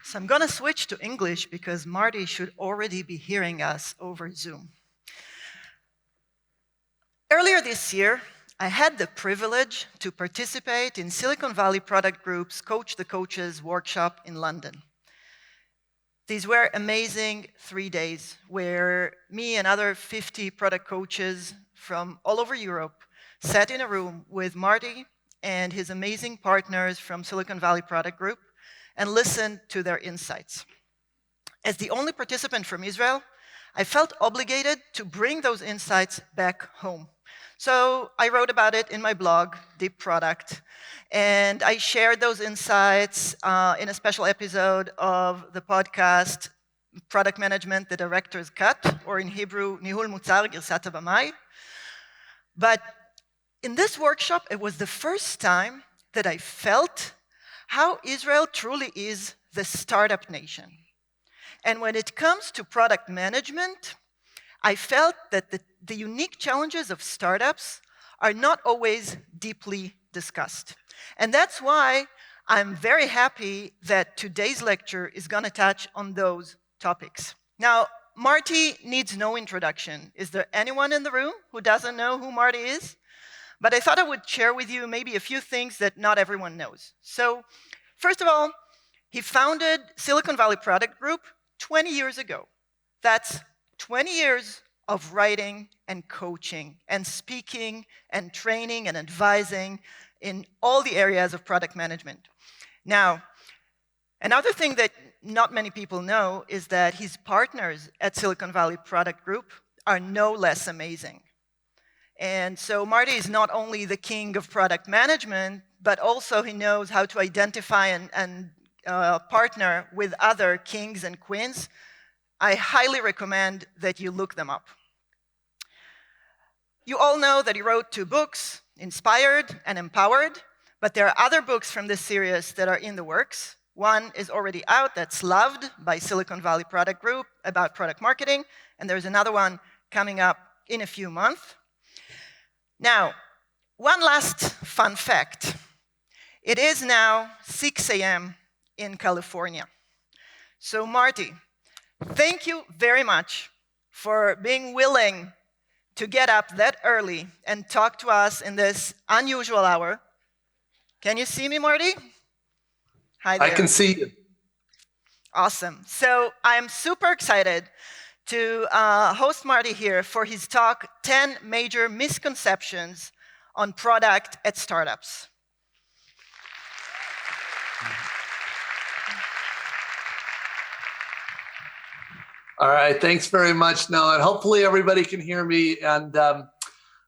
So I'm going to switch to English because Marty should already be hearing us over Zoom. Earlier this year, I had the privilege to participate in Silicon Valley Product Group's Coach the Coaches workshop in London. These were amazing 3 days where me and other 50 product coaches from all over Europe sat in a room with Marty and his amazing partners from Silicon Valley Product Group and listened to their insights. As the only participant from Israel, I felt obligated to bring those insights back home. So I wrote about it in my blog, Deep Product, and I shared those insights in a special episode of the podcast Product Management, the Director's Cut, or in Hebrew, Nihul Mutzar, Girsat Abamai. But in this workshop, it was the first time that I felt how Israel truly is the startup nation. And when it comes to product management, I felt that the unique challenges of startups are not always deeply discussed. And that's why I'm very happy that today's lecture is going to touch on those topics. Now, Marty needs no introduction. Is there anyone in the room who doesn't know who Marty is? But I thought I would share with you maybe a few things that not everyone knows. So, first of all, he founded Silicon Valley Product Group 20 years ago. That's 20 years of writing and coaching and speaking and training and advising in all the areas of product management. Now, another thing that not many people know is that his partners at Silicon Valley Product Group are no less amazing. And so Marty is not only the king of product management, but also he knows how to identify and partner with other kings and queens. I highly recommend that you look them up. You all know that he wrote 2 books, Inspired and Empowered, but there are other books from this series that are in the works. One is already out, that's Loved by Silicon Valley Product Group about product marketing, and there's another one coming up in a few months. Now, one last fun fact. It is now 6 a.m. in California. So Marty, thank you very much for being willing to get up that early and talk to us in this unusual hour. Can you see me, Marty? Hi there. I can see you. Awesome. So I'm super excited to host Marty here for his talk, 10 Major Misconceptions on Product at Startups. All right, thanks very much, Noah. And hopefully everybody can hear me. And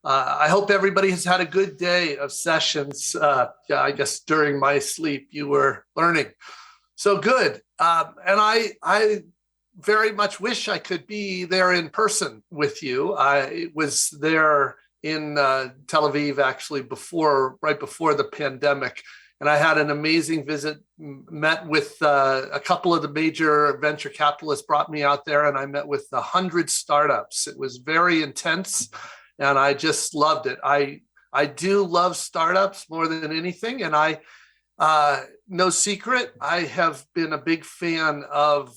I hope everybody has had a good day of sessions. I guess during my sleep, you were learning. So good. And I very much wish I could be there in person with you. I was there in Tel Aviv, actually, right before the pandemic. And I had an amazing visit, met with a couple of the major venture capitalists, brought me out there, and I met with 100 startups. It was very intense, and I just loved it. I do love startups more than anything, and no secret, I have been a big fan of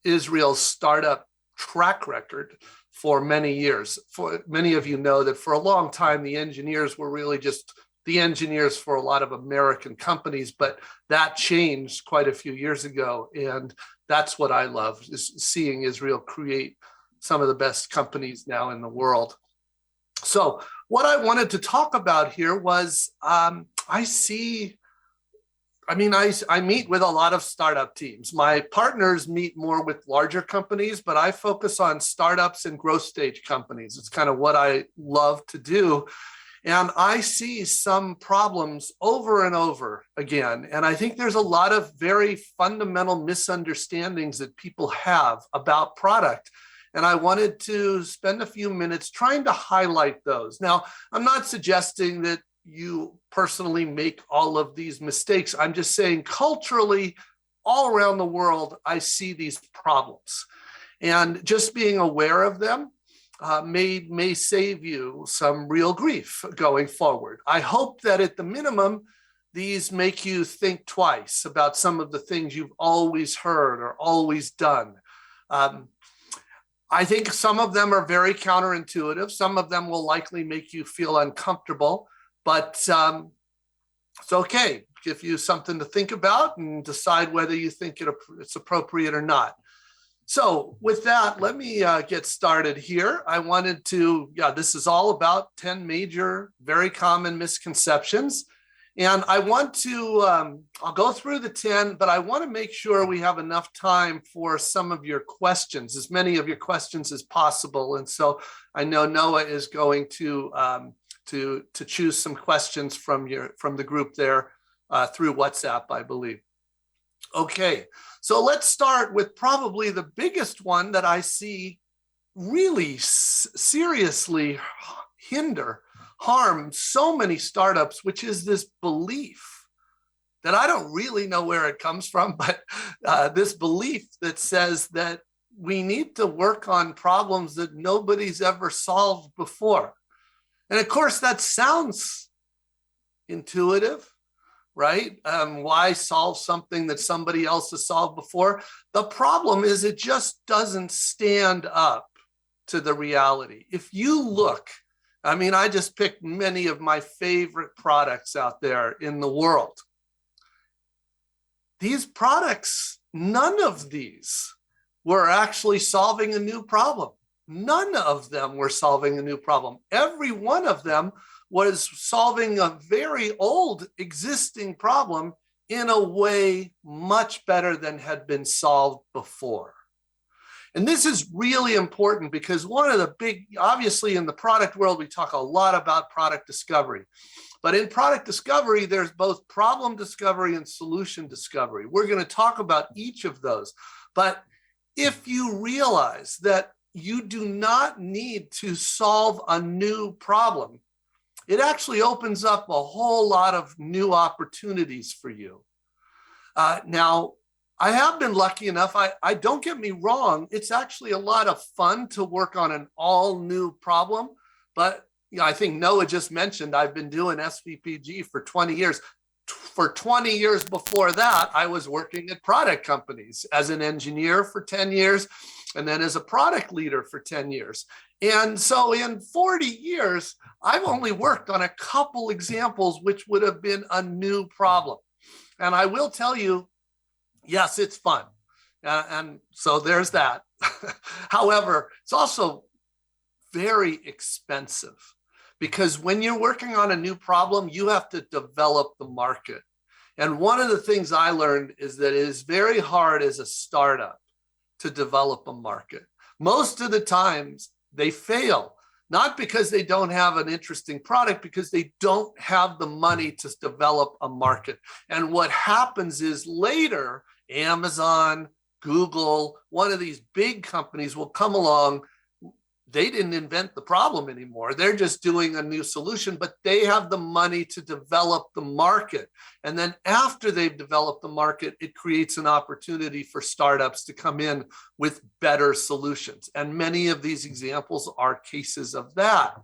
Israel's startup track record for many years. For many of you know that for a long time, the engineers were really just the engineers for a lot of American companies, but that changed quite a few years ago. And that's what I love, is seeing Israel create some of the best companies now in the world. So what I wanted to talk about here was, I meet with a lot of startup teams. My partners meet more with larger companies, but I focus on startups and growth stage companies. It's kind of what I love to do. And I see some problems over and over again. And I think there's a lot of very fundamental misunderstandings that people have about product. And I wanted to spend a few minutes trying to highlight those. Now, I'm not suggesting that you personally make all of these mistakes. I'm just saying culturally, all around the world, I see these problems. And just being aware of them may save you some real grief going forward. I hope that at the minimum, these make you think twice about some of the things you've always heard or always done. I think some of them are very counterintuitive. Some of them will likely make you feel uncomfortable, but it's okay. Give you something to think about and decide whether you think it's appropriate or not. So with that, let me get started here. I wanted to, this is all about 10 major, very common misconceptions. And I want to, I'll go through the 10, but I want to make sure we have enough time for some of your questions, as many of your questions as possible. And so I know Noah is going to choose some questions from the group there through WhatsApp, I believe. Okay, so let's start with probably the biggest one that I see really seriously harm so many startups, which is this belief that I don't really know where it comes from, but this belief that says that we need to work on problems that nobody's ever solved before. And of course, that sounds intuitive, right? Why solve something that somebody else has solved before? The problem is it just doesn't stand up to the reality. If you look, I mean, I just picked many of my favorite products out there in the world. These products, none of these were actually solving a new problem. None of them were solving a new problem. Every one of them was solving a very old existing problem in a way much better than had been solved before. And this is really important because one of the big, obviously in the product world, we talk a lot about product discovery. But in product discovery, there's both problem discovery and solution discovery. We're going to talk about each of those. But if you realize that you do not need to solve a new problem, it actually opens up a whole lot of new opportunities for you. Now, I have been lucky enough, I don't get me wrong, it's actually a lot of fun to work on an all new problem. But I think Noah just mentioned I've been doing SVPG for 20 years. For 20 years before that, I was working at product companies as an engineer for 10 years, and then as a product leader for 10 years. And so in 40 years, I've only worked on a couple examples, which would have been a new problem. And I will tell you, yes, it's fun. And so there's that. However, it's also very expensive because when you're working on a new problem, you have to develop the market. And one of the things I learned is that it is very hard as a startup to develop a market. Most of the times they fail, not because they don't have an interesting product, because they don't have the money to develop a market. And what happens is later, Amazon, Google, one of these big companies will come along. They didn't invent the problem anymore. They're just doing a new solution, but they have the money to develop the market. And then after they've developed the market, it creates an opportunity for startups to come in with better solutions. And many of these examples are cases of that.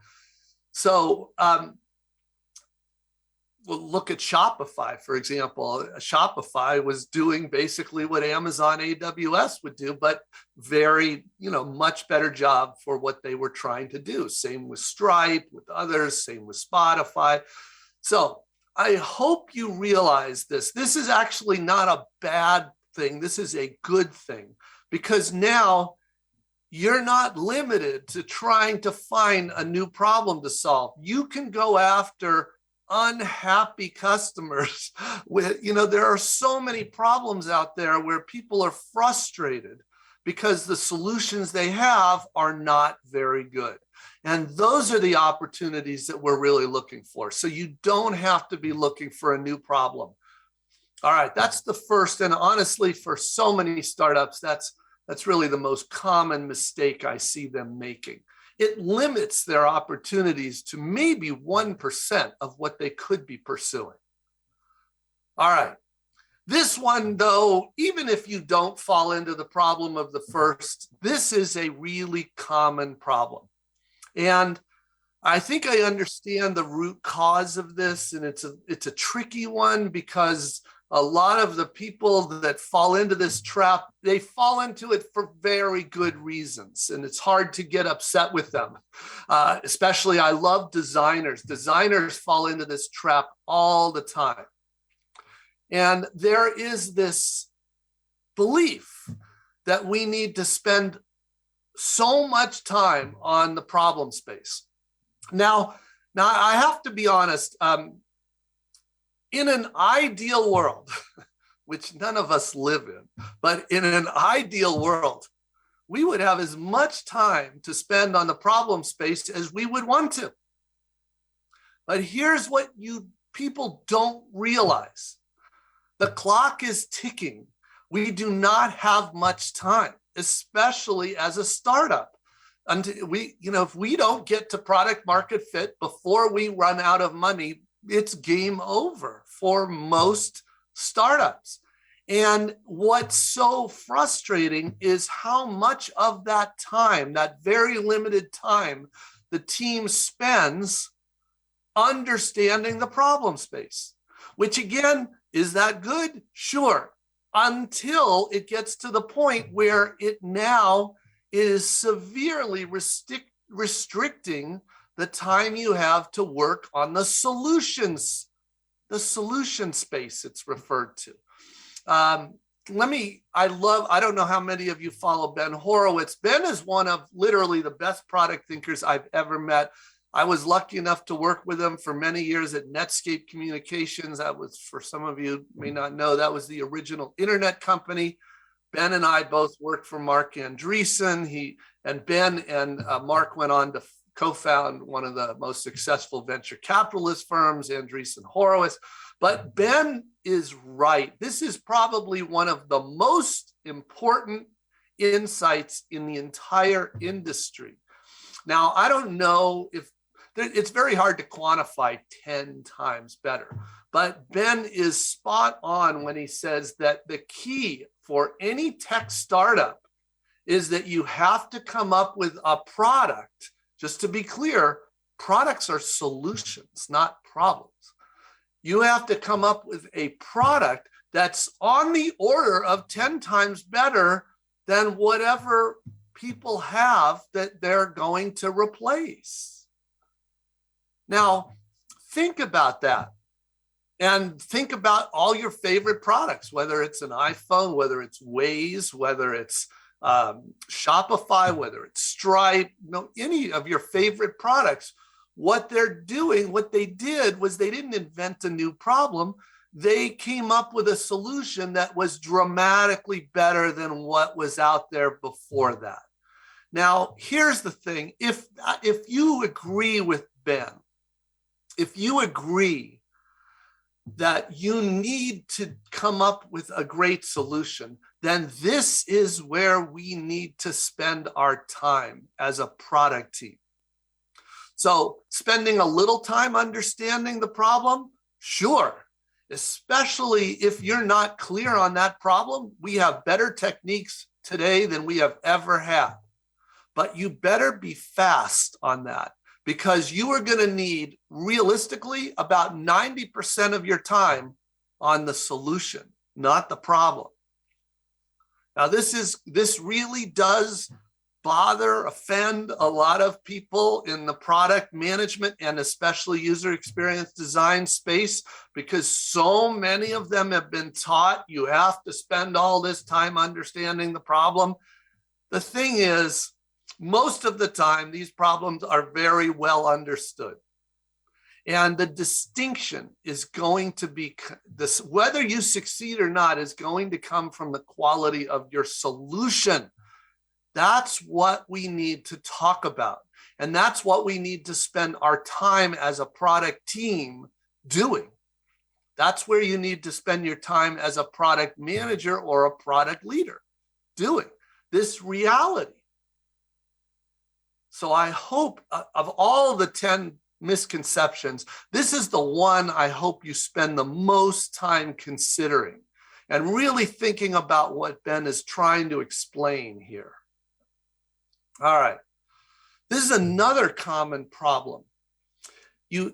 So we'll look at Shopify, for example. Shopify was doing basically what Amazon AWS would do, but very, much better job for what they were trying to do. Same with Stripe, with others, same with Spotify. So I hope you realize this. This is actually not a bad thing. This is a good thing because now you're not limited to trying to find a new problem to solve. You can go after unhappy customers with, there are so many problems out there where people are frustrated because the solutions they have are not very good. And those are the opportunities that we're really looking for. So you don't have to be looking for a new problem. All right, that's the first. And honestly, for so many startups, that's really the most common mistake I see them making. It limits their opportunities to maybe 1% of what they could be pursuing. All right. This one, though, even if you don't fall into the problem of the first, this is a really common problem. And I think I understand the root cause of this, and it's a tricky one because a lot of the people that fall into this trap, they fall into it for very good reasons, and it's hard to get upset with them. Especially, I love designers. Designers fall into this trap all the time. And there is this belief that we need to spend so much time on the problem space. Now I have to be honest, in an ideal world, which none of us live in, but in an ideal world, we would have as much time to spend on the problem space as we would want to. But here's what you people don't realize. The clock is ticking. We do not have much time, especially as a startup. Until if we don't get to product market fit before we run out of money, it's game over for most startups. And what's so frustrating is how much of that time, that very limited time, the team spends understanding the problem space, which again, is that good? Sure, until it gets to the point where it now is severely restricting the time you have to work on the solutions, the solution space it's referred to. I don't know how many of you follow Ben Horowitz. Ben is one of literally the best product thinkers I've ever met. I was lucky enough to work with him for many years at Netscape Communications. That was, for some of you may not know, that was the original internet company. Ben and I both worked for Mark Andreessen. Ben and Mark went on to co-found one of the most successful venture capitalist firms, Andreessen Horowitz. But Ben is right. This is probably one of the most important insights in the entire industry. Now, I don't know if it's very hard to quantify 10 times better, but Ben is spot on when he says that the key for any tech startup is that you have to come up with a product. Just to be clear, products are solutions, not problems. You have to come up with a product that's on the order of 10 times better than whatever people have that they're going to replace. Now, think about that. And think about all your favorite products, whether it's an iPhone, whether it's Waze, whether it's Shopify, whether it's Stripe, any of your favorite products. What they're doing, what they did was they didn't invent a new problem. They came up with a solution that was dramatically better than what was out there before that. Now, here's the thing. If you agree with Ben, if you agree that you need to come up with a great solution, then this is where we need to spend our time as a product team. So spending a little time understanding the problem, sure, especially if you're not clear on that problem. We have better techniques today than we have ever had, but you better be fast on that, because you are going to need, realistically, about 90% of your time on the solution, not the problem. Now, this really does offend a lot of people in the product management and especially user experience design space, because so many of them have been taught you have to spend all this time understanding the problem. The thing is, most of the time, these problems are very well understood. And the distinction is going to be this, whether you succeed or not, is going to come from the quality of your solution. That's what we need to talk about. And that's what we need to spend our time as a product team doing. That's where you need to spend your time as a product manager or a product leader doing this reality. So I hope of all the 10 misconceptions, this is the one I hope you spend the most time considering and really thinking about what Ben is trying to explain here. All right. This is another common problem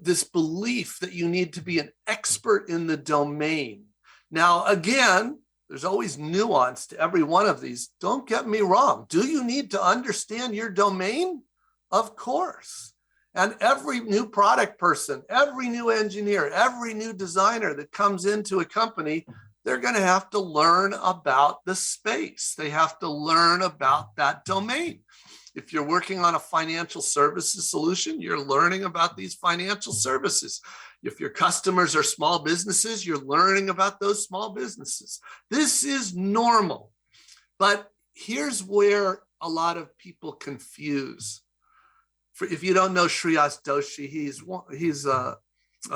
this belief that you need to be an expert in the domain. Now, again, there's always nuance to every one of these. Don't get me wrong. Do you need to understand your domain? Of course. And every new product person, every new engineer, every new designer that comes into a company, they're going to have to learn about the space. They have to learn about that domain. If you're working on a financial services solution, you're learning about these financial services. If your customers are small businesses, you're learning about those small businesses. This is normal. But here's where a lot of people confuse. If you don't know Shreyas Doshi, he's a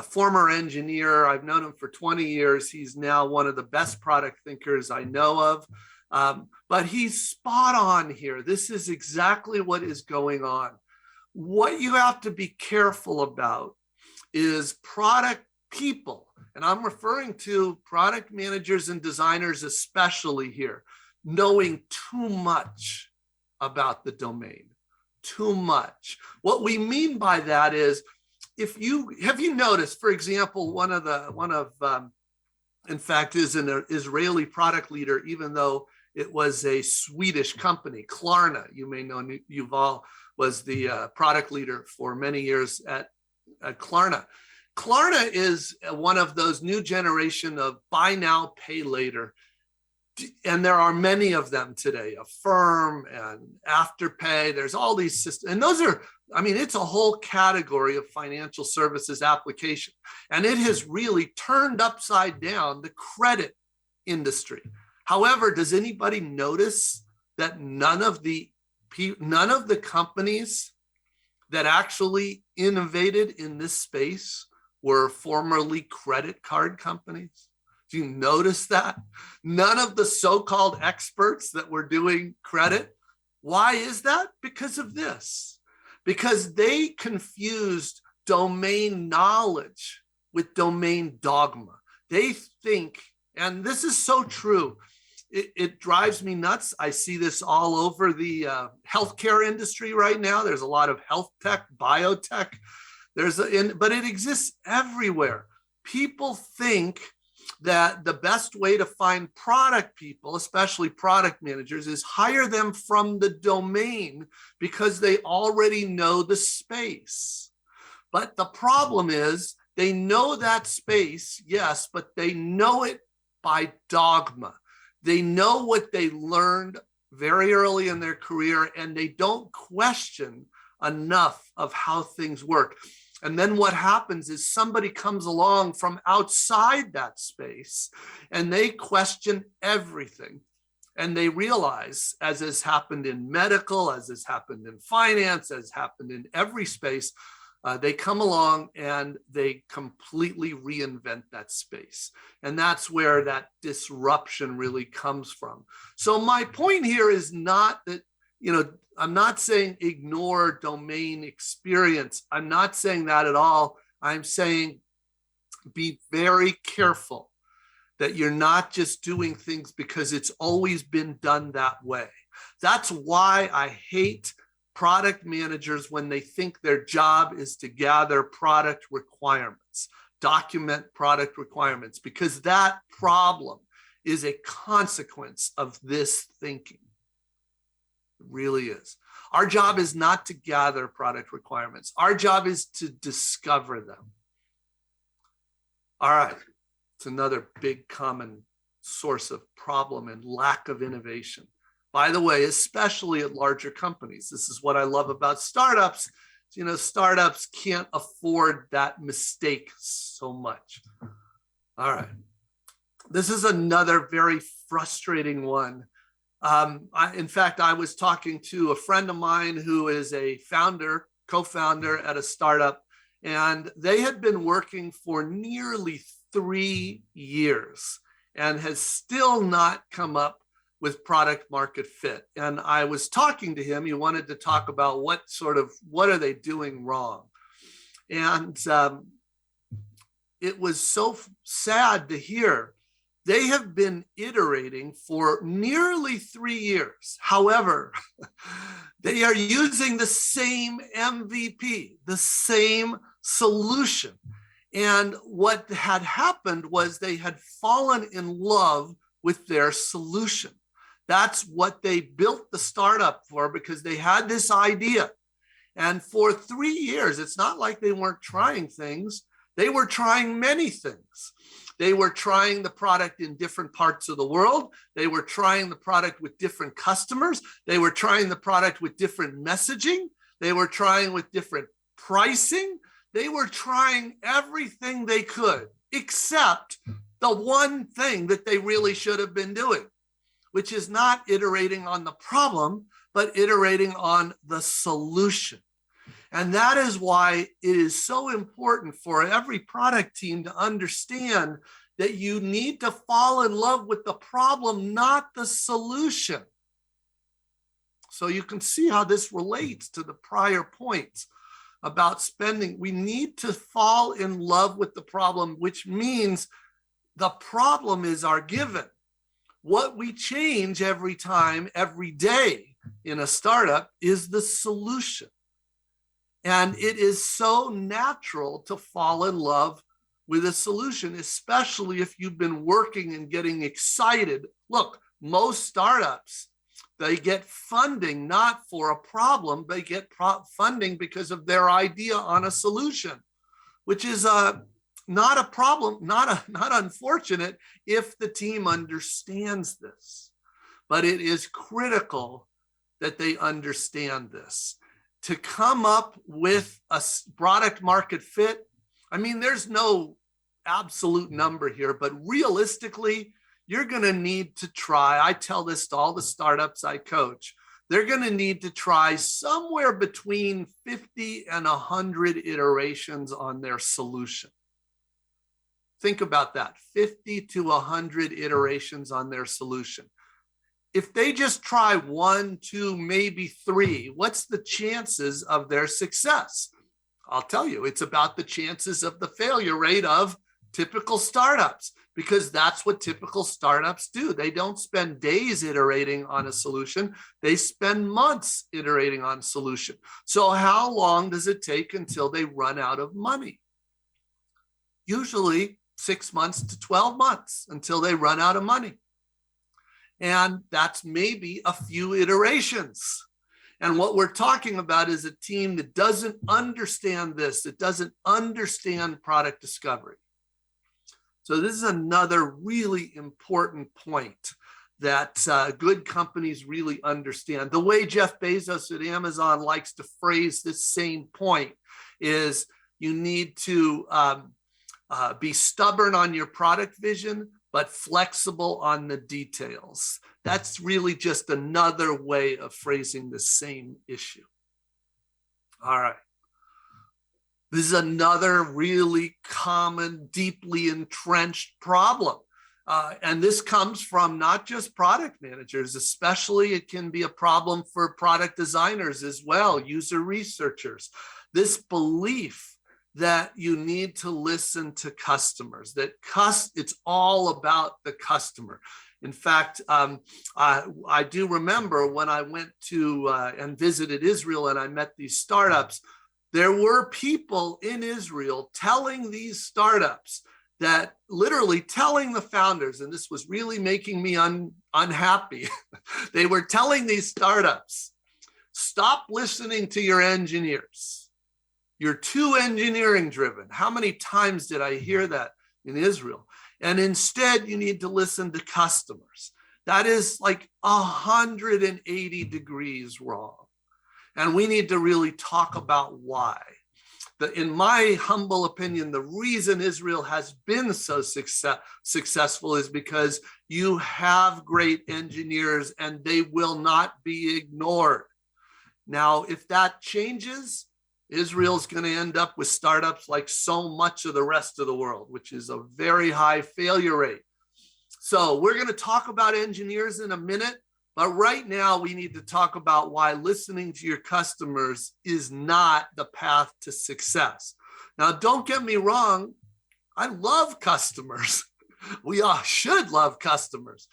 former engineer. I've known him for 20 years. He's now one of the best product thinkers I know of. But he's spot on here. This is exactly what is going on. What you have to be careful about is product people. And I'm referring to product managers and designers especially here, knowing too much about the domain. Too much. What we mean by that is, have you noticed, for example, in fact, is an Israeli product leader, even though it was a Swedish company, Klarna. You may know Yuval was the product leader for many years at Klarna. Klarna is one of those new generation of buy now, pay later. And there are many of them today, Affirm and Afterpay. There's all these systems. And those are, it's a whole category of financial services application. And it has really turned upside down the credit industry. However, does anybody notice that none of the companies that actually innovated in this space were formerly credit card companies? Do you notice that? None of the so-called experts that were doing credit. Why is that? Because of this. Because they confused domain knowledge with domain dogma. They think, and this is so true, it drives me nuts. I see this all over the healthcare industry right now. There's a lot of health tech, biotech. But it exists everywhere. People think that the best way to find product people, especially product managers, is hire them from the domain because they already know the space. But the problem is they know that space, yes, but they know it by dogma. They know what they learned very early in their career, and they don't question enough of how things work. And then what happens is somebody comes along from outside that space and they question everything. And they realize, as has happened in medical, as has happened in finance, as happened in every space, they come along and they completely reinvent that space. And that's where that disruption really comes from. So my point here is not that, I'm not saying ignore domain experience. I'm not saying that at all. I'm saying be very careful that you're not just doing things because it's always been done that way. That's why I hate product managers when they think their job is to gather product requirements, document product requirements, because that problem is a consequence of this thinking. It really is. Our job is not to gather product requirements. Our job is to discover them. All right. It's another big common source of problem and lack of innovation. By the way, especially at larger companies. This is what I love about startups. Startups can't afford that mistake so much. All right. This is another very frustrating one. In fact, I was talking to a friend of mine who is a co-founder at a startup, and they had been working for nearly 3 years and has still not come up with product market fit. And I was talking to him. He wanted to talk about what are they doing wrong? And it was so sad to hear. They have been iterating for nearly 3 years. However, they are using the same MVP, the same solution. And what had happened was they had fallen in love with their solution. That's what they built the startup for, because they had this idea. And for 3 years, it's not like they weren't trying things. They were trying many things. They were trying the product in different parts of the world. They were trying the product with different customers. They were trying the product with different messaging. They were trying with different pricing. They were trying everything they could, except the one thing that they really should have been doing, which is not iterating on the problem, but iterating on the solution. And that is why it is so important for every product team to understand that you need to fall in love with the problem, not the solution. So you can see how this relates to the prior points about spending. We need to fall in love with the problem, which means the problem is our given. What we change every time, every day in a startup is the solution. And it is so natural to fall in love with a solution, especially if you've been working and getting excited. Look, most startups, they get funding not for a problem, they get funding because of their idea on a solution, which is not a problem, not unfortunate if the team understands this. But it is critical that they understand this. To come up with a product market fit, I mean, there's no absolute number here, but realistically, you're going to need to try. I tell this to all the startups I coach. They're going to need to try somewhere between 50 and 100 iterations on their solution. Think about that, 50 to 100 iterations on their solution. If they just try 1, 2, maybe 3, what's the chances of their success? I'll tell you, it's about the chances of the failure rate of typical startups, because that's what typical startups do. They don't spend days iterating on a solution. They spend months iterating on a solution. So how long does it take until they run out of money? Usually 6 months to 12 months until they run out of money. And that's maybe a few iterations. And what we're talking about is a team that doesn't understand this, that doesn't understand product discovery. So this is another really important point that good companies really understand. The way Jeff Bezos at Amazon likes to phrase this same point is you need to be stubborn on your product vision, but flexible on the details. That's really just another way of phrasing the same issue. All right. This is another really common, deeply entrenched problem. And this comes from not just product managers, especially it can be a problem for product designers as well, user researchers. This belief that you need to listen to customers, that it's all about the customer. In fact, I do remember when I went to and visited Israel and I met these startups, there were people in Israel telling these startups that literally telling the founders, and this was really making me unhappy. They were telling these startups, stop listening to your engineers. You're too engineering driven. How many times did I hear that in Israel? And instead, you need to listen to customers. That is like 180 degrees wrong. And we need to really talk about why. In my humble opinion, the reason Israel has been so successful is because you have great engineers and they will not be ignored. Now, if that changes, Israel's going to end up with startups like so much of the rest of the world, which is a very high failure rate. So we're going to talk about engineers in a minute, but right now we need to talk about why listening to your customers is not the path to success. Now, don't get me wrong. I love customers. We all should love customers,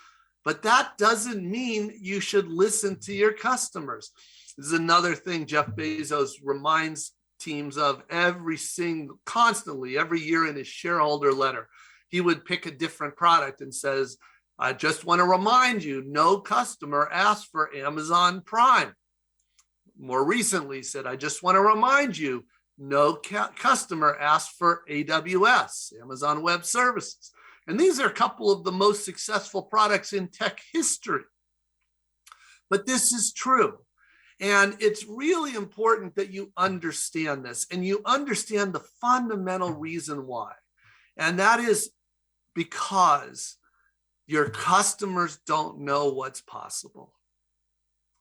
but that doesn't mean you should listen to your customers. This is another thing Jeff Bezos reminds teams of constantly, every year in his shareholder letter, he would pick a different product and says, I just want to remind you, no customer asked for Amazon Prime. More recently said, I just want to remind you, no customer asked for AWS, Amazon Web Services. And these are a couple of the most successful products in tech history. But this is true. And it's really important that you understand this and you understand the fundamental reason why. And that is because your customers don't know what's possible.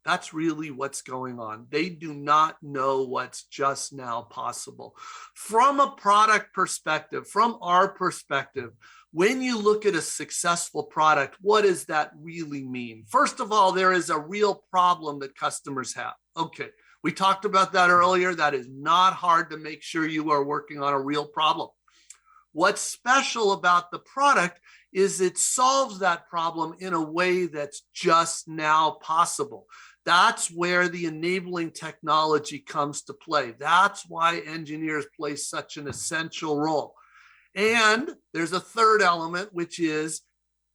That's really what's going on. They do not know what's just now possible. From a product perspective, from our perspective, when you look at a successful product, what does that really mean? First of all, there is a real problem that customers have. Okay, we talked about that earlier. That is not hard to make sure you are working on a real problem. What's special about the product is it solves that problem in a way that's just now possible. That's where the enabling technology comes to play. That's why engineers play such an essential role. And there's a third element, which is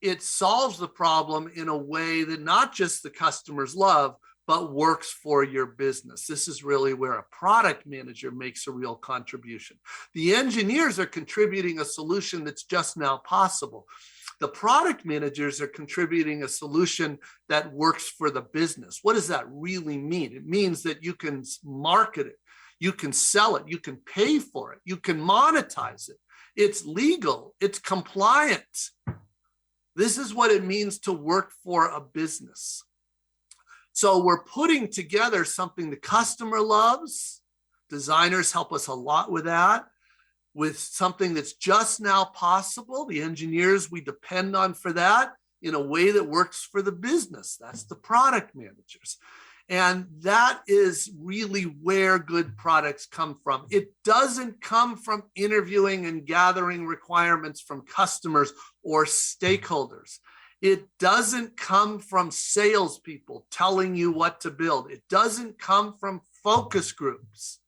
it solves the problem in a way that not just the customers love, but works for your business. This is really where a product manager makes a real contribution. The engineers are contributing a solution that's just now possible. The product managers are contributing a solution that works for the business. What does that really mean? It means that you can market it, you can sell it, you can pay for it, you can monetize it. It's legal, it's compliant. This is what it means to work for a business. So we're putting together something the customer loves. Designers help us a lot with that. With something that's just now possible. The engineers we depend on for that in a way that works for the business. That's the product managers. And that is really where good products come from. It doesn't come from interviewing and gathering requirements from customers or stakeholders. It doesn't come from salespeople telling you what to build. It doesn't come from focus groups.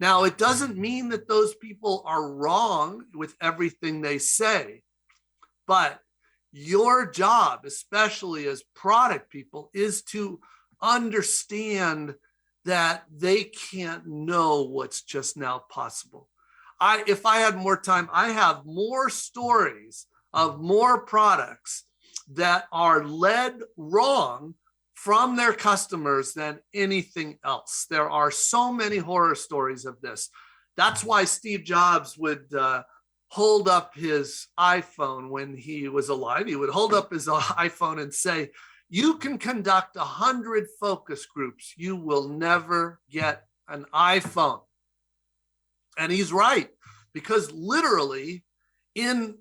Now, it doesn't mean that those people are wrong with everything they say, but your job, especially as product people, is to understand that they can't know what's just now possible. If I had more time, I have more stories of more products that are led wrong from their customers than anything else. There are so many horror stories of this. That's why Steve Jobs would hold up his iPhone when he was alive. He would hold up his iPhone and say, you can conduct 100 focus groups. You will never get an iPhone. And he's right, because literally in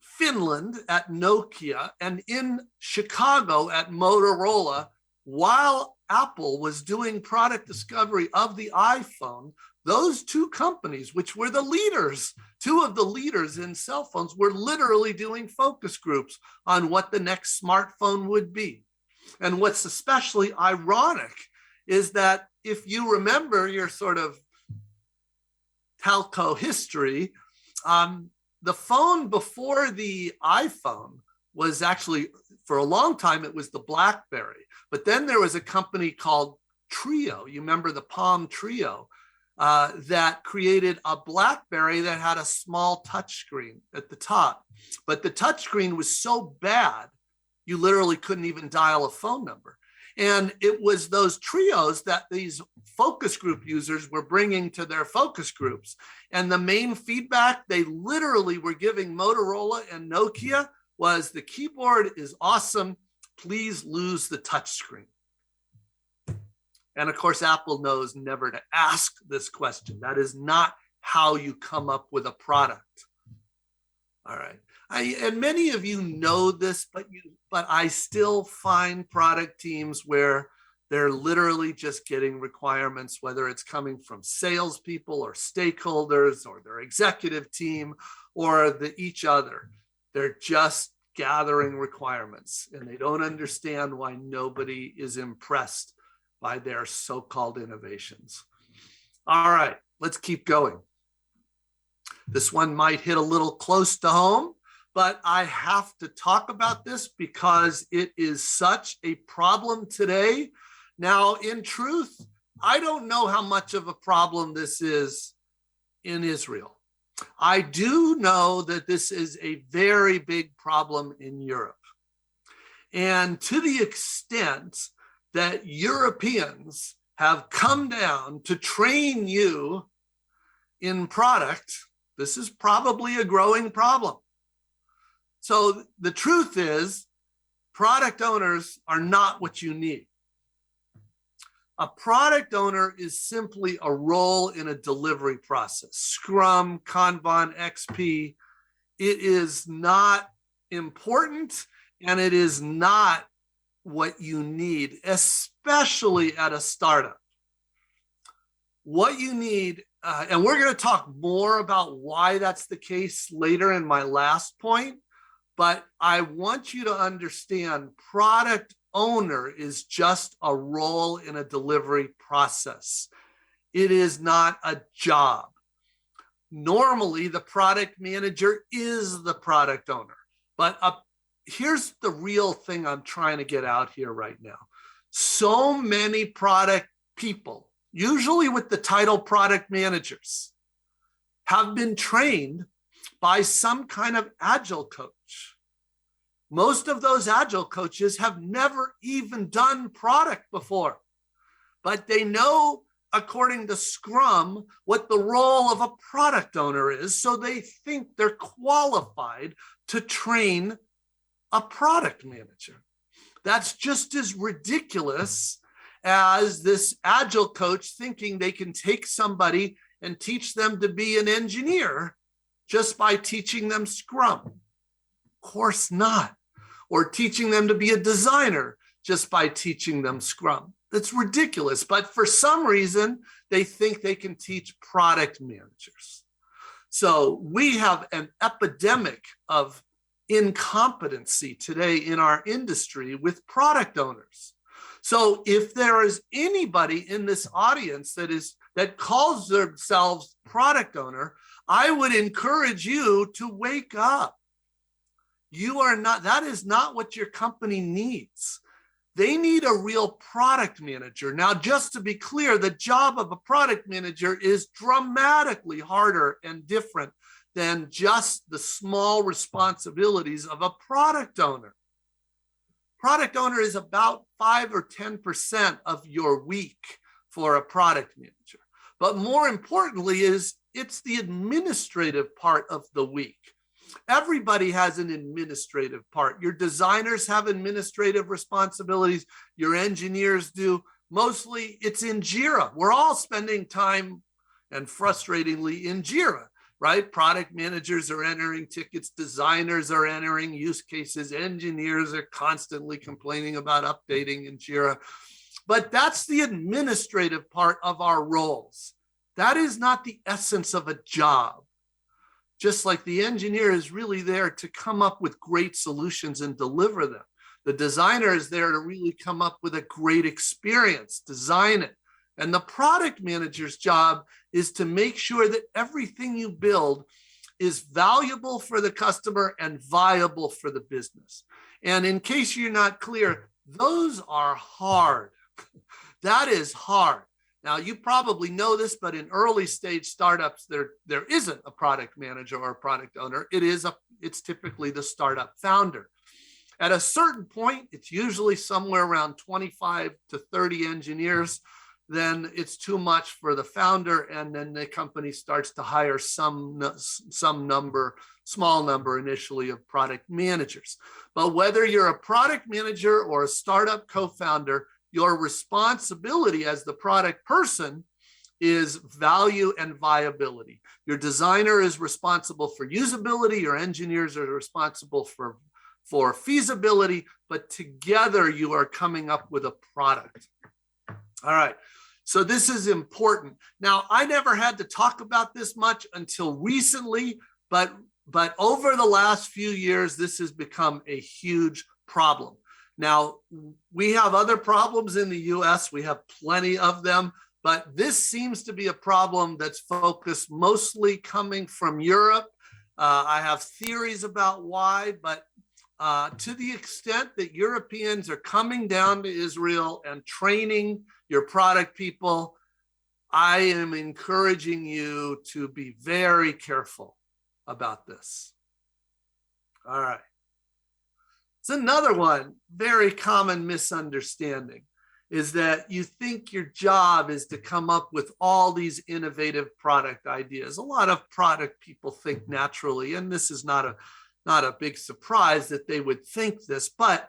Finland at Nokia and in Chicago at Motorola, while Apple was doing product discovery of the iPhone, those two companies, which were the leaders, two of the leaders in cell phones, were literally doing focus groups on what the next smartphone would be. And what's especially ironic is that if you remember your sort of telco history, the phone before the iPhone was actually, for a long time, it was the BlackBerry. But then there was a company called Trio. You remember the Palm Trio that created a BlackBerry that had a small touchscreen at the top. But the touchscreen was so bad, you literally couldn't even dial a phone number. And it was those trios that these focus group users were bringing to their focus groups. And the main feedback they literally were giving Motorola and Nokia was, the keyboard is awesome, please lose the touchscreen. And of course, Apple knows never to ask this question. That is not how you come up with a product. All right. And many of you know this, but I still find product teams where they're literally just getting requirements, whether it's coming from salespeople or stakeholders or their executive team or each other. They're just gathering requirements, and they don't understand why nobody is impressed by their so-called innovations. All right. let's keep going. This one might hit a little close to home, but I have to talk about this because it is such a problem today. Now, in truth, I don't know how much of a problem this is in Israel. I do know that this is a very big problem in Europe. And to the extent that Europeans have come down to train you in product, this is probably a growing problem. So the truth is, product owners are not what you need. A product owner is simply a role in a delivery process. Scrum, Kanban, XP, it is not important, and it is not what you need, especially at a startup. What you need, and we're going to talk more about why that's the case later in my last point, but I want you to understand product owner is just a role in a delivery process. It is not a job. Normally, the product manager is the product owner, but here's the real thing I'm trying to get out here right now. So many product people, usually with the title product managers, have been trained by some kind of agile coach. Most of those agile coaches have never even done product before, but they know, according to Scrum, what the role of a product owner is, so they think they're qualified to train a product manager. That's just as ridiculous as this agile coach thinking they can take somebody and teach them to be an engineer just by teaching them Scrum. Of course not. Or teaching them to be a designer just by teaching them Scrum. That's ridiculous. But for some reason, they think they can teach product managers. So we have an epidemic of incompetency today in our industry with product owners. So if there is anybody in this audience that calls themselves product owner, I would encourage you to wake up. You are not, that is not what your company needs. They need a real product manager. Now, just to be clear, the job of a product manager is dramatically harder and different than just the small responsibilities of a product owner. Product owner is about 5 or 10% of your week for a product manager. But more importantly it's the administrative part of the week. Everybody has an administrative part. Your designers have administrative responsibilities. Your engineers do. Mostly it's in Jira. We're all spending time, and frustratingly, in Jira, right? Product managers are entering tickets. Designers are entering use cases. Engineers are constantly complaining about updating in Jira. But that's the administrative part of our roles. That is not the essence of a job. Just like the engineer is really there to come up with great solutions and deliver them. The designer is there to really come up with a great experience, design it. And the product manager's job is to make sure that everything you build is valuable for the customer and viable for the business. And in case you're not clear, those are hard. That is hard. Now, you probably know this, but in early stage startups, there isn't a product manager or a product owner. It's typically the startup founder. At a certain point, it's usually somewhere around 25 to 30 engineers. Then it's too much for the founder, and then the company starts to hire some small number initially of product managers. But whether you're a product manager or a startup co-founder, your responsibility as the product person is value and viability. Your designer is responsible for usability. Your engineers are responsible for feasibility, but together you are coming up with a product. All right, so this is important. Now, I never had to talk about this much until recently, but over the last few years, this has become a huge problem. Now, we have other problems in the US. We have plenty of them, But this seems to be a problem that's focused mostly coming from Europe. I have theories about why, but to the extent that Europeans are coming down to Israel and training your product people, I am encouraging you to be very careful about this. All right. It's another one, very common misunderstanding, is that you think your job is to come up with all these innovative product ideas. A lot of product people think naturally, and this is not a big surprise that they would think this, but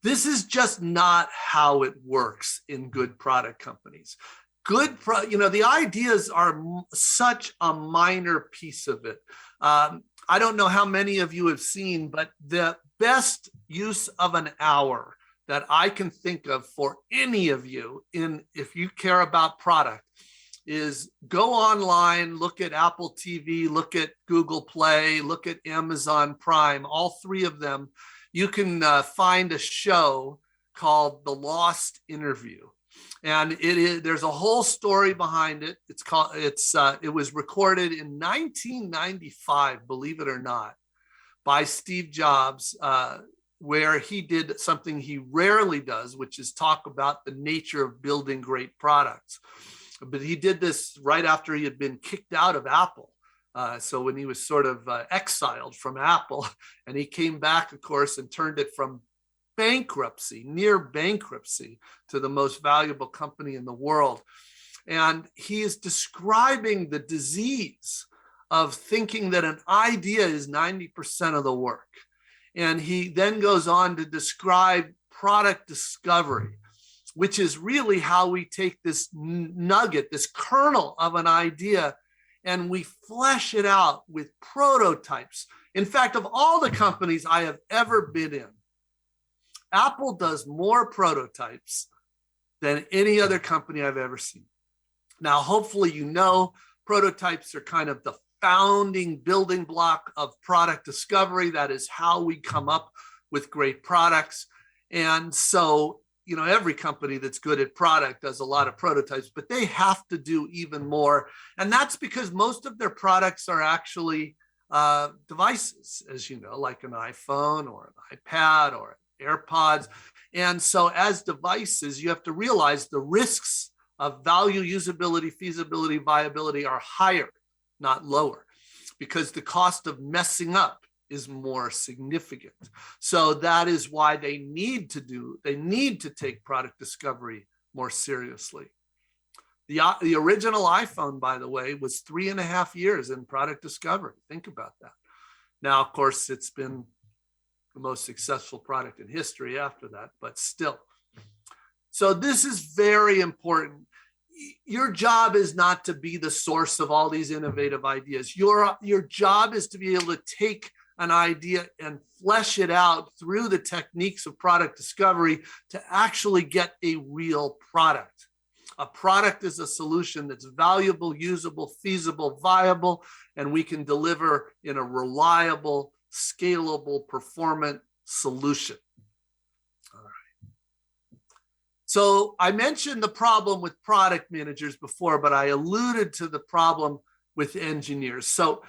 this is just not how it works in good product companies. The ideas are such a minor piece of it. I don't know how many of you have seen, but the best use of an hour that I can think of for any of you, if you care about product, is go online, look at Apple TV, look at Google Play, look at Amazon Prime, all three of them. You can find a show called The Lost Interview. And there's a whole story behind it. It was recorded in 1995, believe it or not, by Steve Jobs, where he did something he rarely does, which is talk about the nature of building great products. But he did this right after he had been kicked out of Apple. So when he was sort of exiled from Apple, and he came back, of course, and turned it from near bankruptcy, to the most valuable company in the world. And he is describing the disease of thinking that an idea is 90% of the work. And he then goes on to describe product discovery, which is really how we take this nugget, this kernel of an idea, and we flesh it out with prototypes. In fact, of all the companies I have ever been in, Apple does more prototypes than any other company I've ever seen. Now, hopefully, prototypes are kind of the founding building block of product discovery. That is how we come up with great products. And so, every company that's good at product does a lot of prototypes, but they have to do even more. And that's because most of their products are actually devices, as you know, like an iPhone or an iPad or AirPods. And so as devices, you have to realize the risks of value, usability, feasibility, viability are higher, not lower, because the cost of messing up is more significant. So that is why they need to take product discovery more seriously. The original iPhone, by the way, was 3.5 years in product discovery. Think about that. Now, of course, it's been the most successful product in history after that, but still. So this is very important. Your job is not to be the source of all these innovative ideas. Your job is to be able to take an idea and flesh it out through the techniques of product discovery to actually get a real product. A product is a solution that's valuable, usable, feasible, viable, and we can deliver in a reliable, scalable, performant solution. All right. So I mentioned the problem with product managers before, but I alluded to the problem with engineers. So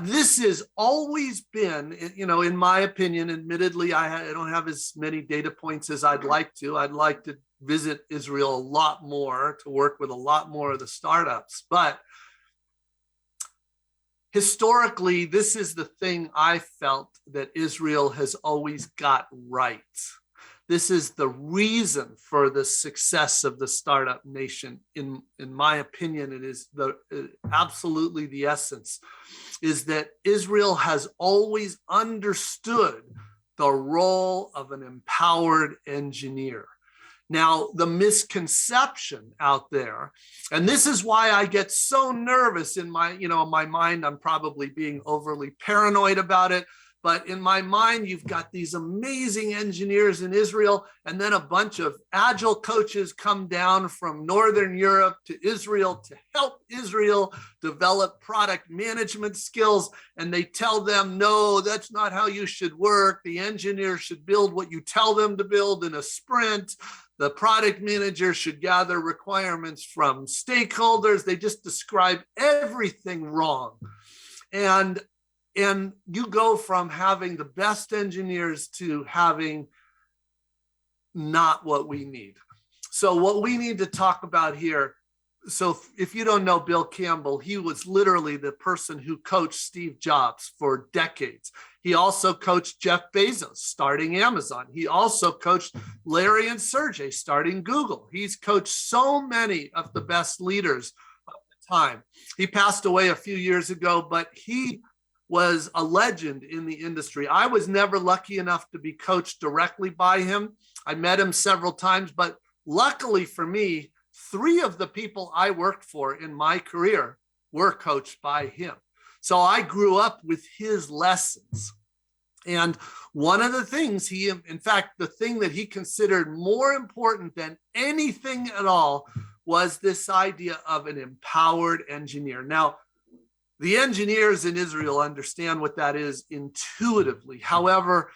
this has always been, in my opinion, admittedly, I don't have as many data points as I'd like to. I'd like to visit Israel a lot more, to work with a lot more of the startups. But historically, this is the thing I felt that Israel has always got right. This is the reason for the success of the startup nation. In my opinion, it is absolutely the essence, is that Israel has always understood the role of an empowered engineer. Now, the misconception out there, and this is why I get so nervous in my mind, I'm probably being overly paranoid about it, But in my mind, you've got these amazing engineers in Israel, and then a bunch of agile coaches come down from Northern Europe to Israel to help Israel develop product management skills. And they tell them, no, that's not how you should work. The engineers should build what you tell them to build in a sprint. The product manager should gather requirements from stakeholders. They just describe everything wrong. And you go from having the best engineers to having not what we need. So what we need to talk about here, so if you don't know Bill Campbell, he was literally the person who coached Steve Jobs for decades. He also coached Jeff Bezos starting Amazon. He also coached Larry and Sergey starting Google. He's coached so many of the best leaders of the time. He passed away a few years ago, but he was a legend in the industry. I was never lucky enough to be coached directly by him. I met him several times, but luckily for me, 3 of the people I worked for in my career were coached by him. So I grew up with his lessons. And one of the things in fact, the thing that he considered more important than anything at all was this idea of an empowered engineer. Now, the engineers in Israel understand what that is intuitively. However,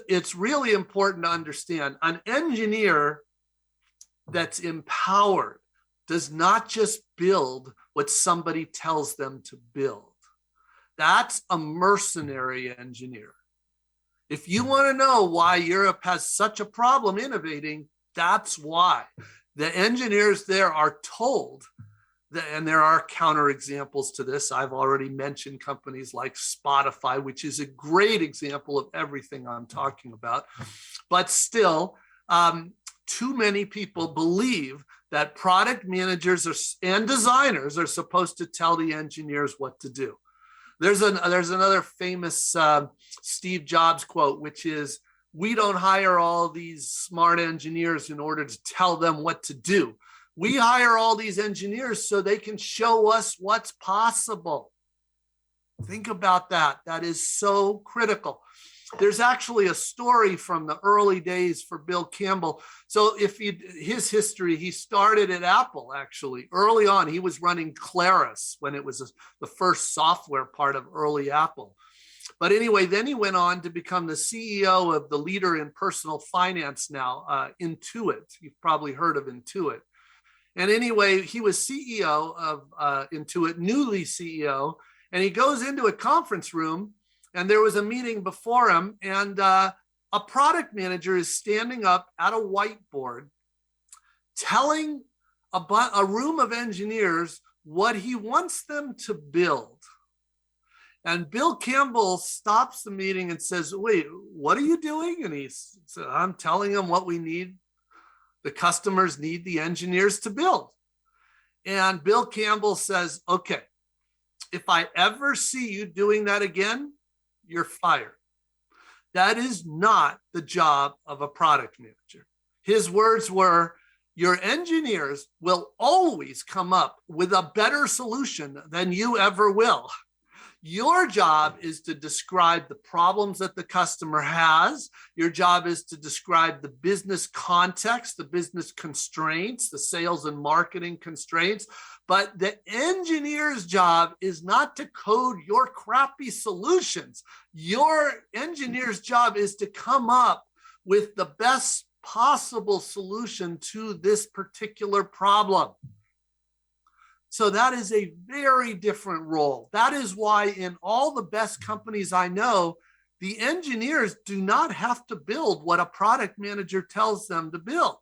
it's really important to understand an engineer that's empowered does not just build what somebody tells them to build. That's a mercenary engineer. If you want to know why Europe has such a problem innovating, that's why. The engineers there are told, and there are counterexamples to this. I've already mentioned companies like Spotify, which is a great example of everything I'm talking about. But still, too many people believe that product managers and designers are supposed to tell the engineers what to do. There's another famous Steve Jobs quote, which is, "We don't hire all these smart engineers in order to tell them what to do. We hire all these engineers so they can show us what's possible." Think about that. That is so critical. There's actually a story from the early days for Bill Campbell. So his history, he started at Apple, actually. Early on, he was running Claris when it was the first software part of early Apple. But anyway, then he went on to become the CEO of the leader in personal finance now, Intuit. You've probably heard of Intuit. And anyway, he was CEO of Intuit, newly CEO, and he goes into a conference room, and there was a meeting before him, and a product manager is standing up at a whiteboard telling a room of engineers what he wants them to build. And Bill Campbell stops the meeting and says, "Wait, what are you doing?" And he said, "I'm telling them what we need. The customers need the engineers to build." And Bill Campbell says, "Okay, if I ever see you doing that again, you're fired." That is not the job of a product manager. His words were, "Your engineers will always come up with a better solution than you ever will. Your job is to describe the problems that the customer has. Your job is to describe the business context, the business constraints, the sales and marketing constraints. But the engineer's job is not to code your crappy solutions. Your engineer's job is to come up with the best possible solution to this particular problem." So that is a very different role. That is why in all the best companies I know, the engineers do not have to build what a product manager tells them to build.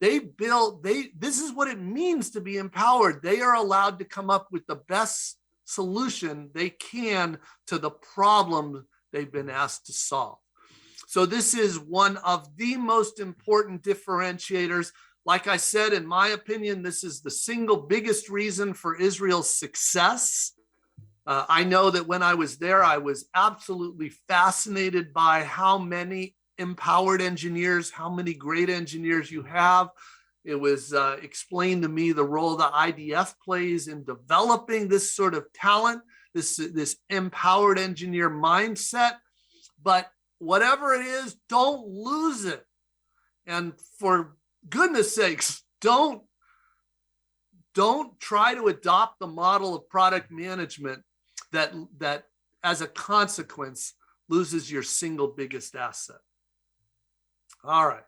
This is what it means to be empowered. They are allowed to come up with the best solution they can to the problem they've been asked to solve. So this is one of the most important differentiators. Like I said, in my opinion, this is the single biggest reason for Israel's success. I know that when I was there, I was absolutely fascinated by how many empowered engineers, how many great engineers you have. It was explained to me the role that IDF plays in developing this sort of talent, this empowered engineer mindset. but whatever it is, don't lose it. And for goodness sakes, don't try to adopt the model of product management that as a consequence loses your single biggest asset. All right.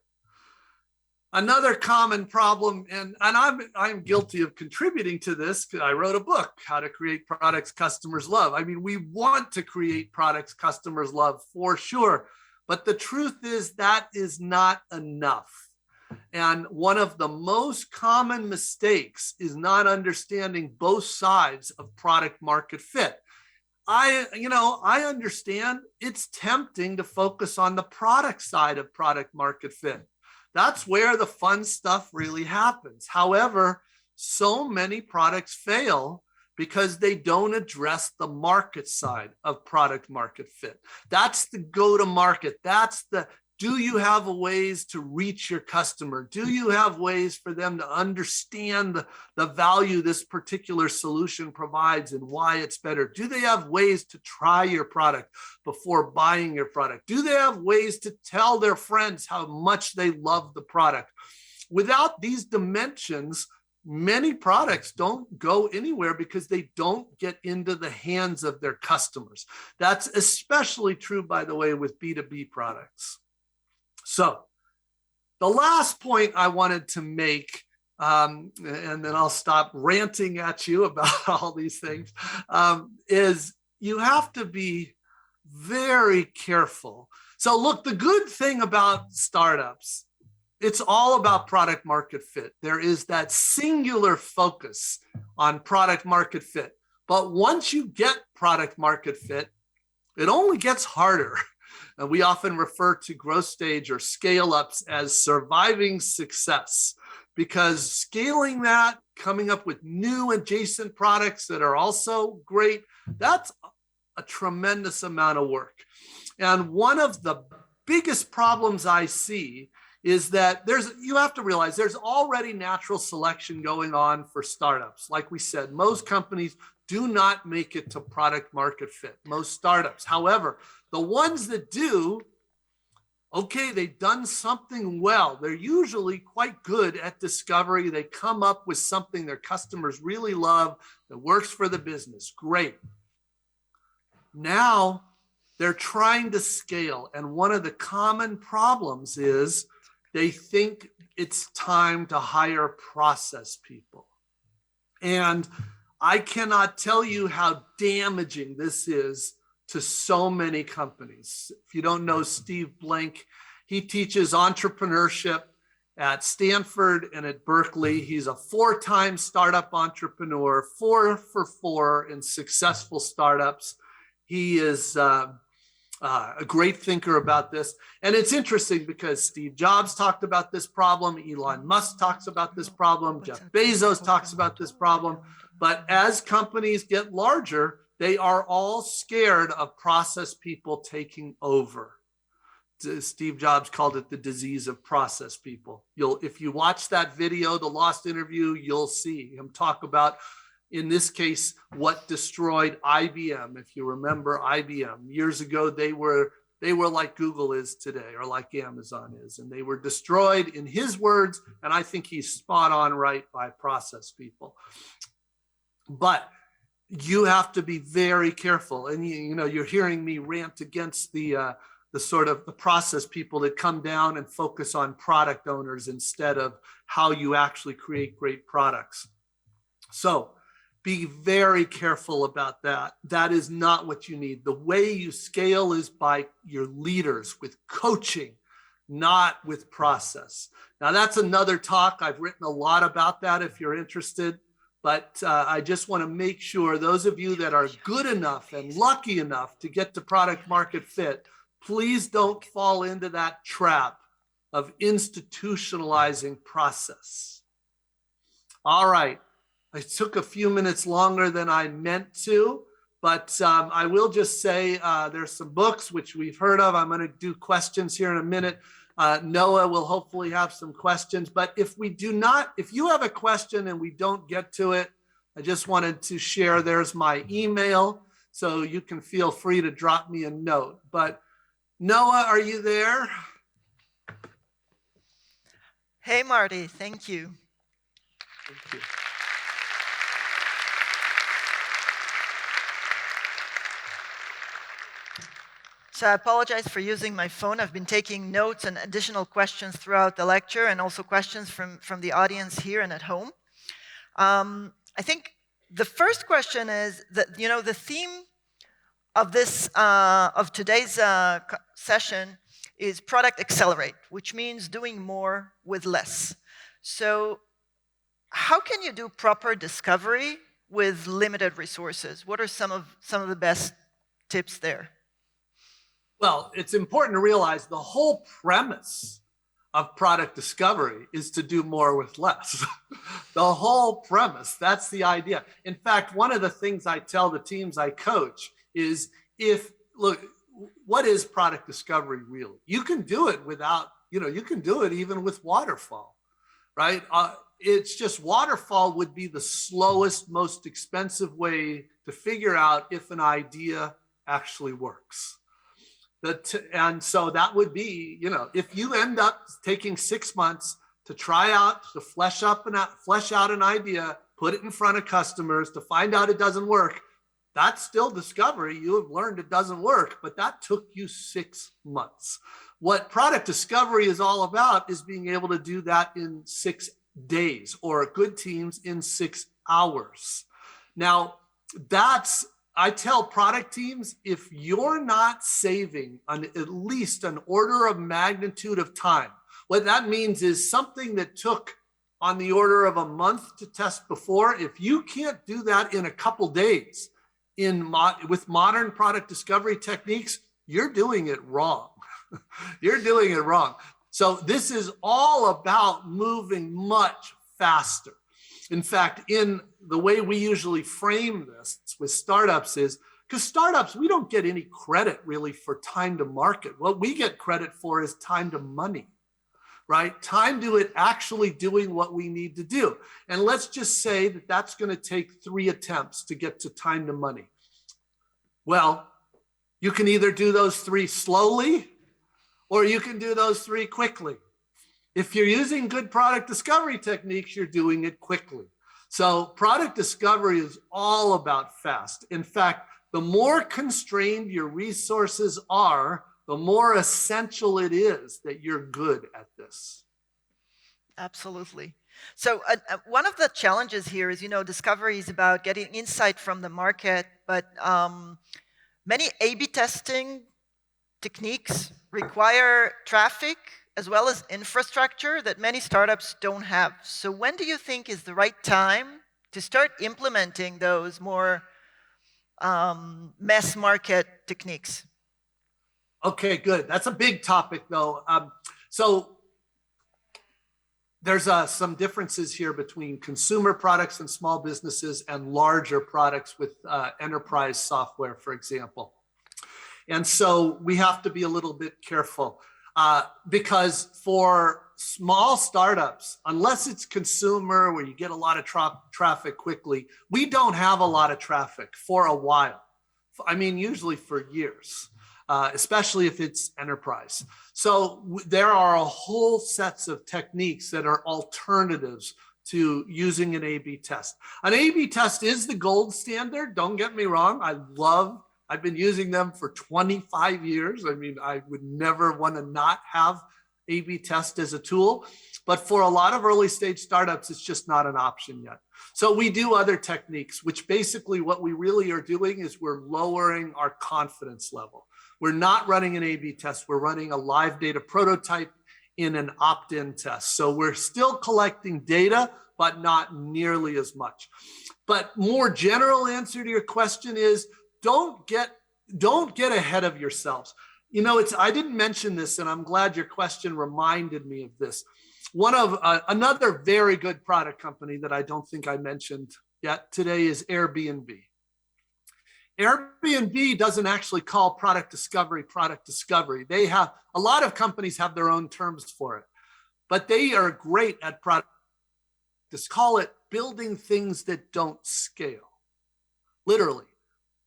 Another common problem, and I'm guilty of contributing to this because I wrote a book, How to Create Products Customers Love. I mean, we want to create products customers love for sure, but the truth is that is not enough. And one of the most common mistakes is not understanding both sides of product market fit. I understand it's tempting to focus on the product side of product market fit. That's where the fun stuff really happens. However, so many products fail because they don't address the market side of product market fit. That's the go-to-market. That's the, do you have ways to reach your customer? Do you have ways for them to understand the value this particular solution provides and why it's better? Do they have ways to try your product before buying your product? Do they have ways to tell their friends how much they love the product? Without these dimensions, many products don't go anywhere because they don't get into the hands of their customers. That's especially true, by the way, with B2B products. So the last point I wanted to make, and then I'll stop ranting at you about all these things, is you have to be very careful. So look, the good thing about startups, it's all about product market fit. There is that singular focus on product market fit. But once you get product market fit, it only gets harder. And we often refer to growth stage or scale ups as surviving success, because scaling that, coming up with new adjacent products that are also great, that's a tremendous amount of work. And one of the biggest problems I see is that you have to realize there's already natural selection going on for startups. Like we said, most companies do not make it to product market fit, most startups. However, the ones that do, okay, they've done something well. They're usually quite good at discovery. They come up with something their customers really love that works for the business. Great. Now they're trying to scale. And one of the common problems is they think it's time to hire process people. And I cannot tell you how damaging this is to so many companies. If you don't know Steve Blank, he teaches entrepreneurship at Stanford and at Berkeley. He's a 4-time startup entrepreneur, 4 for 4 in successful startups. He is a great thinker about this. And it's interesting because Steve Jobs talked about this problem. Elon Musk talks about this problem. Jeff Bezos talks about this problem. But as companies get larger, they are all scared of process people taking over. Steve Jobs called it the disease of process people. If you watch that video, the Lost interview, you'll see him talk about, in this case, what destroyed IBM. If you remember IBM, years ago, they were like Google is today, or like Amazon is, and they were destroyed, in his words, and I think he's spot on right, by process people. But you have to be very careful. And you're hearing me rant against the sort of the process people that come down and focus on product owners instead of how you actually create great products. So be very careful about that. That is not what you need. The way you scale is by your leaders, with coaching, not with process. Now that's another talk. I've written a lot about that if you're interested. But I just want to make sure those of you that are good enough and lucky enough to get to product market fit, please don't fall into that trap of institutionalizing process. All right. I took a few minutes longer than I meant to, but I will just say there's some books which we've heard of. I'm going to do questions here in a minute. Noah will hopefully have some questions, but if you have a question and we don't get to it, I just wanted to share, there's my email, so you can feel free to drop me a note. But Noah, are you there? Hey, Marty, thank you. Thank you. So I apologize for using my phone. I've been taking notes and additional questions throughout the lecture, and also questions from the audience here and at home. I think the first question is that, you know, the theme of this of today's session is product accelerate, which means doing more with less. So how can you do proper discovery with limited resources? What are some of the best tips there? Well, it's important to realize the whole premise of product discovery is to do more with less. The whole premise, that's the idea. In fact, one of the things I tell the teams I coach is look, what is product discovery really? You can do it without, you can do it even with waterfall, right? It's just waterfall would be the slowest, most expensive way to figure out if an idea actually works. And so that would be, if you end up taking 6 months to try out, to flesh out an idea, put it in front of customers to find out it doesn't work, that's still discovery. You have learned it doesn't work, but that took you 6 months. What product discovery is all about is being able to do that in 6 days, or good teams in 6 hours. Now, I tell product teams, if you're not saving at least an order of magnitude of time, what that means is something that took on the order of a month to test before, if you can't do that in a couple days with modern product discovery techniques, you're doing it wrong. You're doing it wrong. So this is all about moving much faster. In fact, in the way we usually frame this with startups is, because startups, we don't get any credit really for time to market. What we get credit for is time to money, right? Time to it actually doing what we need to do. And let's just say that that's going to take 3 attempts to get to time to money. Well, you can either do those 3 slowly, or you can do those 3 quickly. If you're using good product discovery techniques, you're doing it quickly. So product discovery is all about fast. In fact, the more constrained your resources are, the more essential it is that you're good at this. Absolutely. So one of the challenges here is, discovery is about getting insight from the market, but many A/B testing techniques require traffic as well as infrastructure that many startups don't have. So when do you think is the right time to start implementing those more mass market techniques? Okay, good. That's a big topic, though. So there's some differences here between consumer products and small businesses and larger products with enterprise software, for example. And so we have to be a little bit careful because for small startups, unless it's consumer where you get a lot of traffic quickly, we don't have a lot of traffic for a while. I mean, usually for years, especially if it's enterprise. So there are a whole sets of techniques that are alternatives to using an A/B test. An A/B test is the gold standard. Don't get me wrong. I've been using them for 25 years. I mean, I would never want to not have A/B test as a tool. But for a lot of early stage startups, it's just not an option yet. So we do other techniques, which basically what we really are doing is we're lowering our confidence level. We're not running an A/B test. We're running a live data prototype in an opt-in test. So we're still collecting data, but not nearly as much. But more general answer to your question is, don't get ahead of yourselves. I didn't mention this, and I'm glad your question reminded me of this. One of another very good product company that I don't think I mentioned yet today is Airbnb. Airbnb doesn't actually call product discovery. They have a lot of companies have their own terms for it, but they are great at product. Just call it building things that don't scale. Literally.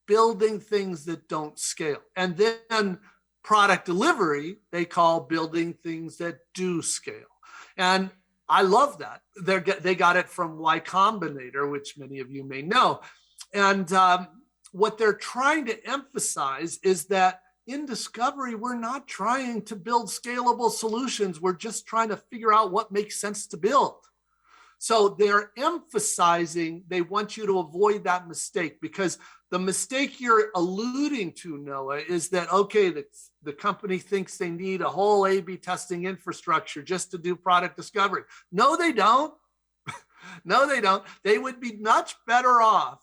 Building things that don't scale. And then product delivery, they call building things that do scale. And I love that. They got it from Y Combinator, which many of you may know. And what they're trying to emphasize is that in discovery, we're not trying to build scalable solutions. We're just trying to figure out what makes sense to build. So they're emphasizing they want you to avoid that mistake, because the mistake you're alluding to, Noah, is that, okay, the company thinks they need a whole A/B testing infrastructure just to do product discovery. No, they don't. No, they don't. They would be much better off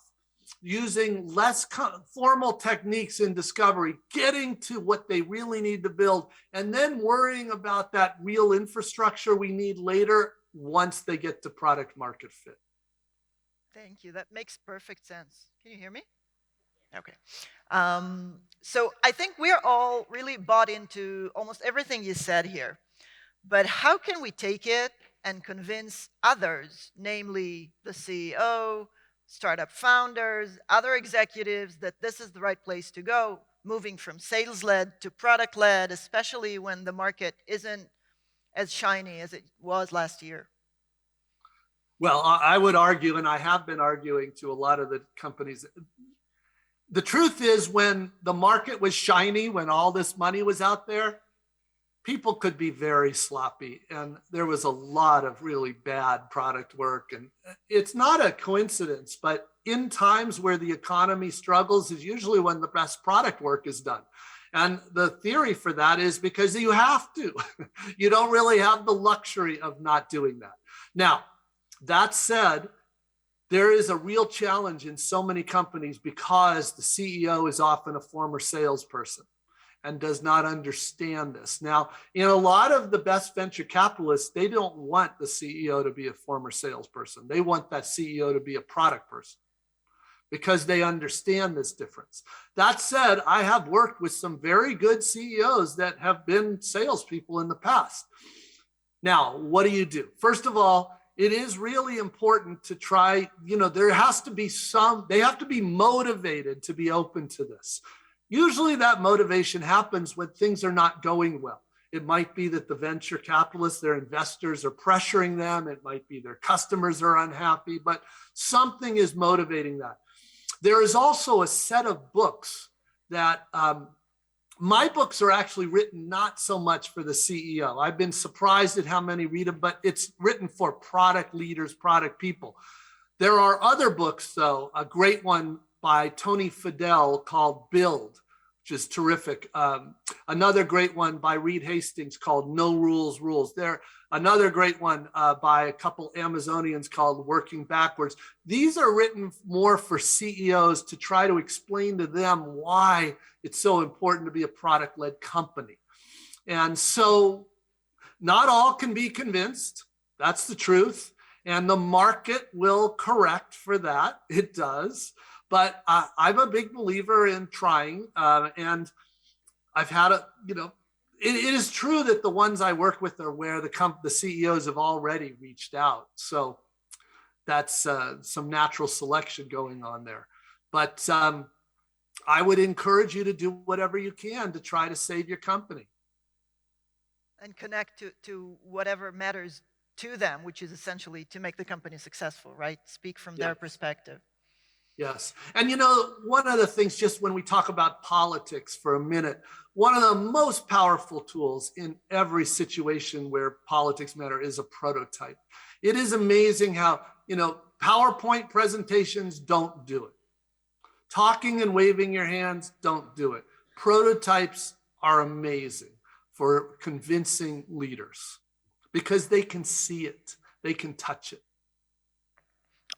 using less formal techniques in discovery, getting to what they really need to build, and then worrying about that real infrastructure we need later once they get to product market fit. Thank you. That makes perfect sense. Can you hear me? Okay. So I think we're all really bought into almost everything you said here. But how can we take it and convince others, namely the CEO, startup founders, other executives, that this is the right place to go, moving from sales-led to product-led, especially when the market isn't as shiny as it was last year? Well, I would argue, and I have been arguing to a lot of the companies, the truth is, when the market was shiny, when all this money was out there, people could be very sloppy, and there was a lot of really bad product work. And it's not a coincidence, but in times where the economy struggles is usually when the best product work is done. And the theory for that is because you have to. You don't really have the luxury of not doing that. Now, that said, there is a real challenge in so many companies because the CEO is often a former salesperson and does not understand this. Now, in a lot of the best venture capitalists, they don't want the CEO to be a former salesperson. They want that CEO to be a product person because they understand this difference. That said, I have worked with some very good CEOs that have been salespeople in the past. Now, what do? First of all, it is really important to try, there has to be they have to be motivated to be open to this. Usually that motivation happens when things are not going well. It might be that the venture capitalists, their investors are pressuring them. It might be their customers are unhappy, but something is motivating that. There is also a set of books that my books are actually written not so much for the CEO. I've been surprised at how many read them, but it's written for product leaders, product people. There are other books, though, a great one by Tony Fadell called Build, which is terrific. Another great one by Reed Hastings called No Rules, Rules. Another great one by a couple Amazonians called Working Backwards. These are written more for CEOs to try to explain to them why it's so important to be a product-led company. And so not all can be convinced. That's the truth. And the market will correct for that. It does. But I'm a big believer in trying. And I've had it is true that the ones I work with are where the CEOs have already reached out. So that's some natural selection going on there. But I would encourage you to do whatever you can to try to save your company. And connect to whatever matters to them, which is essentially to make the company successful, right? Speak from their perspective. Yes. And one of the things, just when we talk about politics for a minute, one of the most powerful tools in every situation where politics matter is a prototype. It is amazing how, PowerPoint presentations don't do it. Talking and waving your hands don't do it. Prototypes are amazing for convincing leaders because they can see it, they can touch it.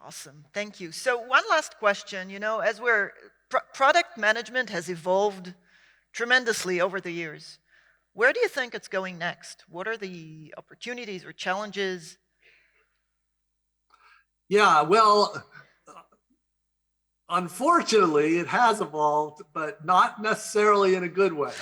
Awesome, thank you. So one last question, as product management has evolved tremendously over the years. Where do you think it's going next? What are the opportunities or challenges? Yeah, well, unfortunately, it has evolved, but not necessarily in a good way.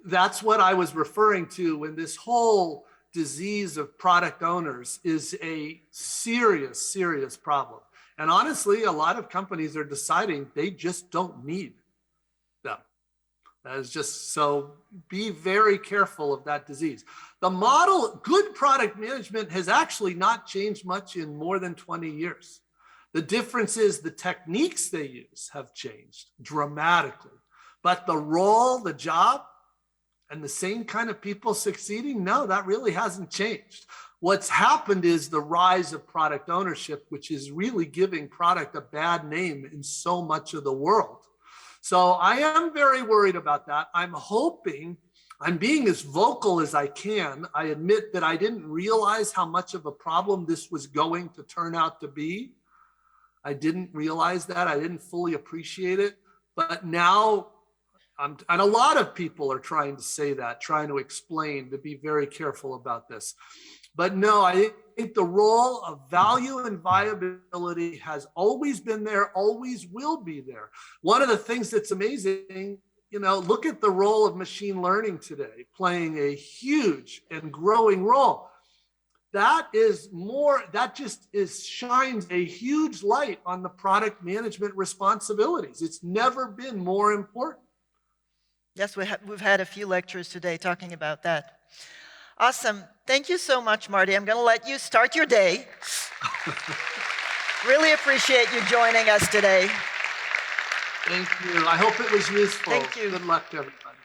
That's what I was referring to when this whole disease of product owners is a serious, serious problem. And honestly, a lot of companies are deciding they just don't need them. It's just so be very careful of that disease. The model, good product management has actually not changed much in more than 20 years. The difference is the techniques they use have changed dramatically. But the role, the job, and the same kind of people succeeding, no, that really hasn't changed. What's happened is the rise of product ownership, which is really giving product a bad name in so much of the world. So I am very worried about that. I'm hoping, I'm being as vocal as I can. I admit that I didn't realize how much of a problem this was going to turn out to be. I didn't realize that. I didn't fully appreciate it. But now, and a lot of people are trying to say that, trying to explain, to be very careful about this. But no, I think the role of value and viability has always been there, always will be there. One of the things that's amazing, look at the role of machine learning today, playing a huge and growing role. That shines a huge light on the product management responsibilities. It's never been more important. Yes, we've had a few lectures today talking about that. Awesome. Thank you so much, Marty. I'm going to let you start your day. Really appreciate you joining us today. Thank you. I hope it was useful. Thank you. Good luck to everybody.